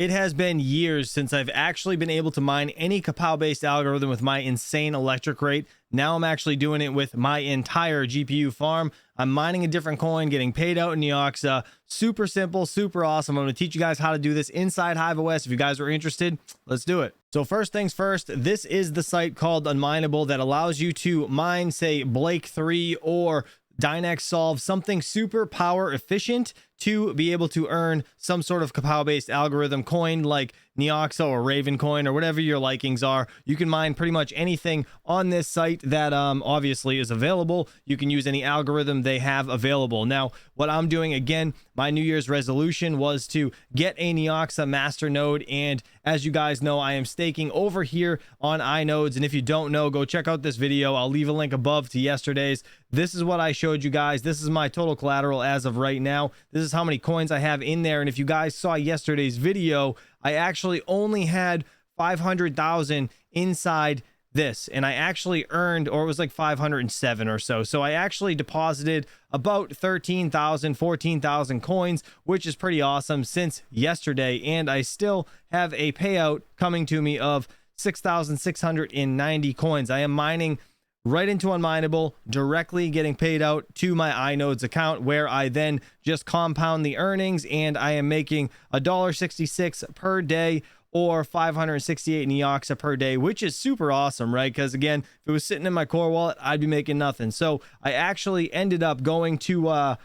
It has been years since I've actually been able to mine any kawpow based algorithm with my insane electric rate. Now I'm actually doing it with my entire GPU farm. I'm mining a different coin, getting paid out in Neoxa. Super simple, super awesome. I'm going to teach you guys how to do this inside HiveOS. If you guys are interested, let's do it. So first things first, this is the site called unMineable that allows you to mine, say, Blake 3 or Dynex Solve, something super power efficient to be able to earn some sort of kawpow based algorithm coin like Neoxa or Raven coin or whatever your likings are. You can mine pretty much anything on this site that obviously is available. You can use any algorithm they have available. Now, what I'm doing, again, my New Year's resolution was to get a Neoxa master node, and as you guys know, I am staking over here on iNodes. And if you don't know, go check out this video. I'll leave a link above to yesterday's. This is what I showed you guys. This is my total collateral as of right now. This is how many coins I have in there. And if you guys saw yesterday's video, I actually only had 500,000 inside this, and I actually earned, or it was like 507 or so. So I actually deposited about 13,000, 14,000 coins, which is pretty awesome since yesterday. And I still have a payout coming to me of 6,690 coins. I am mining right into unMineable, directly getting paid out to my iNodes account, where I then just compound the earnings, and I am making $1.66 per day or 568 Neoxa per day, which is super awesome, right? Because again, if it was sitting in my core wallet, I'd be making nothing. So I actually ended up going to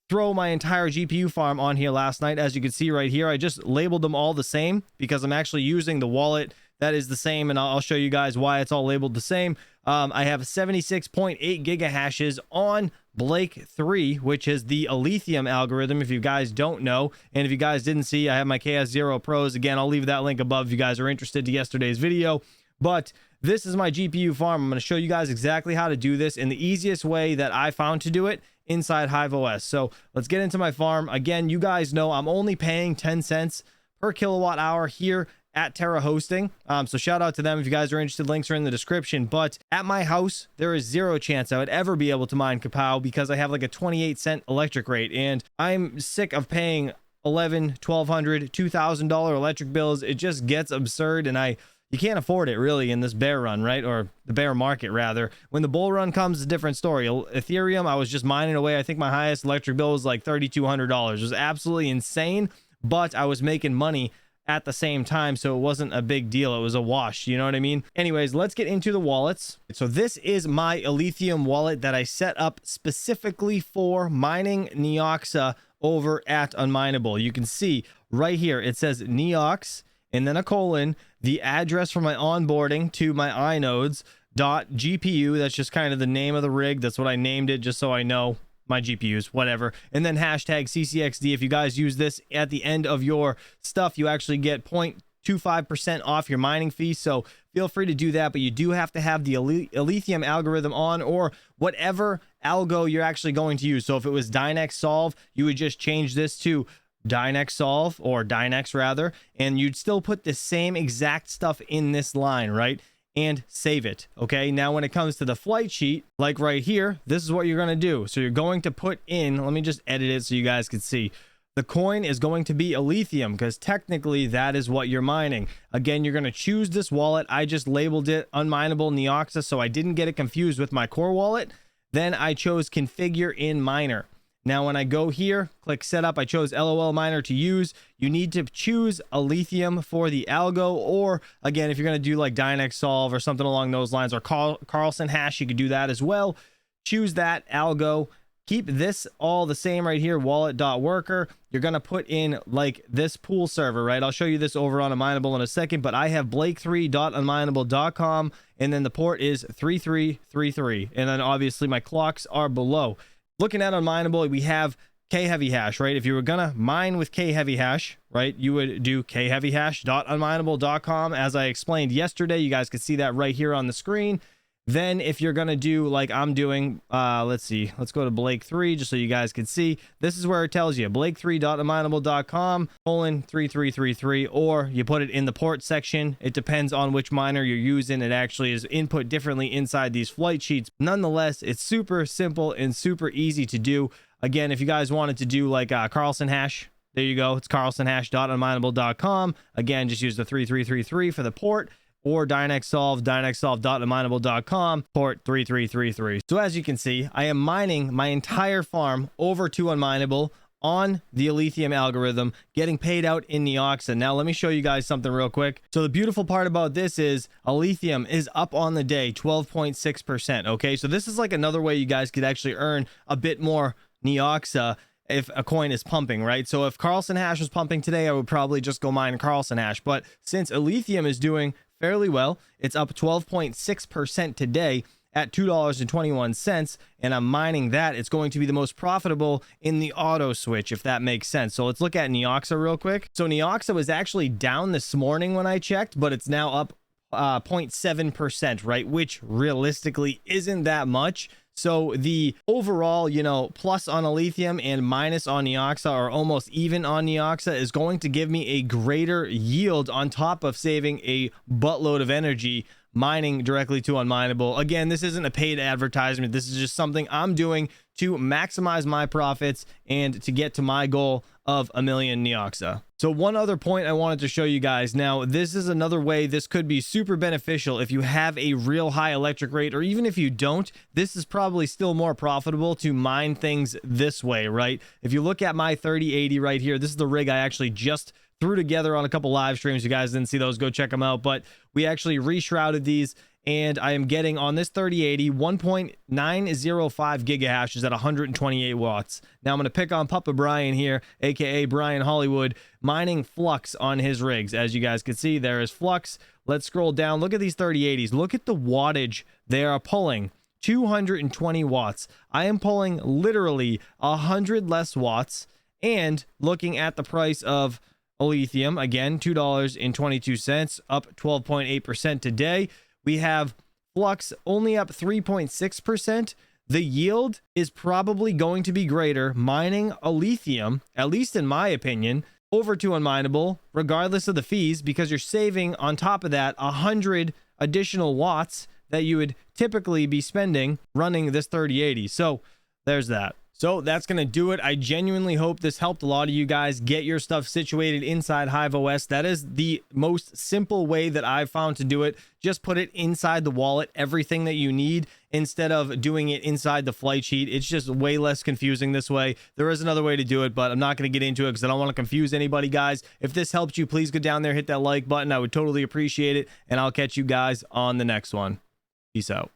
throw my entire GPU farm on here last night. As you can see right here, I just labeled them all the same because I'm actually using the wallet that is the same, and I'll show you guys why it's all labeled the same. I have 76.8 gigahashes on Blake 3, which is the Lithium algorithm, if you guys don't know. And if you guys didn't see, I have my KS0 Pros. Again, I'll leave that link above if you guys are interested to yesterday's video. But this is my GPU farm. I'm going to show you guys exactly how to do this in the easiest way that I found to do it inside HiveOS. So let's get into my farm. Again, you guys know I'm only paying 10 cents per kilowatt hour here at Terra Hosting. So shout out to them if you guys are interested. Links are in the description. But at my house, there is zero chance I would ever be able to mine kawpow because I have like a 28-cent electric rate, and I'm sick of paying $1,100, $1,200, $2,000 electric bills. It just gets absurd, and you can't afford it really in this bear run, right? Or the bear market rather. When the bull run comes, it's a different story. Ethereum, I was just mining away. I think my highest electric bill was like $3,200. It was absolutely insane, but I was making money at the same time, so it wasn't a big deal. It was a wash, you know what I mean? Anyways, let's get into the wallets. So this is my Lithium wallet that I set up specifically for mining Neoxa over at unMineable. You can see right here, it says Neox and then a colon, the address for my onboarding to my iNodes.gpu. That's just kind of the name of the rig. That's what I named it, just so I know my GPUs, whatever. And then hashtag CCXD. If you guys use this at the end of your stuff, you actually get 0.25% off your mining fee. So feel free to do that, but you do have to have the Lithium algorithm on, or whatever algo you're actually going to use. So if it was Dynex Solve, you would just change this to Dynex Solve, or Dynex rather, and you'd still put the same exact stuff in this line, right? And save it. Okay, now when it comes to the flight sheet, like right here, this is what you're going to do. So you're going to put in, let me just edit it so you guys can see. The coin is going to be a Lithium because technically that is what you're mining. Again, you're going to choose this wallet. I just labeled it unMineable Neoxa so I didn't get it confused with my core wallet. Then I chose configure in miner. Now, when I go here, click setup, I chose LOL miner to use. You need to choose a Lithium for the algo, or again, if you're going to do like Dynex Solve or something along those lines, or Carlson hash, you could do that as well. Choose that algo. Keep this all the same right here, wallet.worker. You're going to put in like this pool server, right? I'll show you this over on unMineable in a second, but I have blake3.unmineable.com, and then the port is 3333. And then obviously my clocks are below. Looking at unMineable, we have K-heavy hash, right? If you were gonna mine with K-heavy hash, right, you would do kheavyhash.unmineable.com. As I explained yesterday, you guys can see that right here on the screen. Then if you're gonna do like I'm doing, let's see, let's go to Blake 3 just so you guys can see. This is where it tells you blake3.unmineable.com:3333, or you put it in the port section. It depends on which miner you're using. It actually is input differently inside these flight sheets. Nonetheless, it's super simple and super easy to do. Again, if you guys wanted to do like Carlson hash, There you go. It's carlsonhash.unmineable.com. Again, just use the 3333 for the port, or dynexsolve.unmineable.com, port 3333. So as you can see, I am mining my entire farm over to unMineable on the Lithium algorithm, getting paid out in Neoxa. Now let me show you guys something real quick. So the beautiful part about this is Lithium is up on the day 12.6%. Okay, so this is like another way you guys could actually earn a bit more Neoxa if a coin is pumping, right? So if Carlson Hash was pumping today, I would probably just go mine Carlson Hash. But since Lithium is doing fairly well, it's up 12.6% today at $2.21, and I'm mining that. It's going to be the most profitable in the auto switch, if that makes sense. So let's look at Neoxa real quick. So Neoxa was actually down this morning when I checked, but it's now up 0.7%, right? Which realistically isn't that much. So the overall, you know, plus on Lithium and minus on Neoxa, or almost even on Neoxa, is going to give me a greater yield on top of saving a buttload of energy mining directly to unMineable. Again, this isn't a paid advertisement. This is just something I'm doing to maximize my profits and to get to my goal of 1 million Neoxa. So one other point I wanted to show you guys. Now, this is another way this could be super beneficial if you have a real high electric rate, or even if you don't, this is probably still more profitable to mine things this way, right? If you look at my 3080 right here, this is the rig I actually just threw together on a couple live streams. You guys didn't see those, go check them out. But we actually reshrouded these, and I am getting on this 3080 1.905 gigahashes at 128 watts. Now I'm going to pick on Papa Brian here, aka Brian Hollywood, mining Flux on his rigs. As you guys can see, there is Flux. Let's scroll down. Look at these 3080s. Look at the wattage they are pulling. 220 watts. I am pulling literally 100 less watts. And looking at the price of Lithium, again, $2.22, up 12.8% today. We have Flux only up 3.6%. The yield is probably going to be greater mining Lithium, at least in my opinion, over to unMineable, regardless of the fees, because you're saving on top of that 100 additional watts that you would typically be spending running this 3080. So there's that. So that's going to do it. I genuinely hope this helped a lot of you guys get your stuff situated inside HiveOS. That is the most simple way that I've found to do it. Just put it inside the wallet, everything that you need, instead of doing it inside the flight sheet. It's just way less confusing this way. There is another way to do it, but I'm not going to get into it because I don't want to confuse anybody, guys. If this helped you, please go down there, hit that like button. I would totally appreciate it, and I'll catch you guys on the next one. Peace out.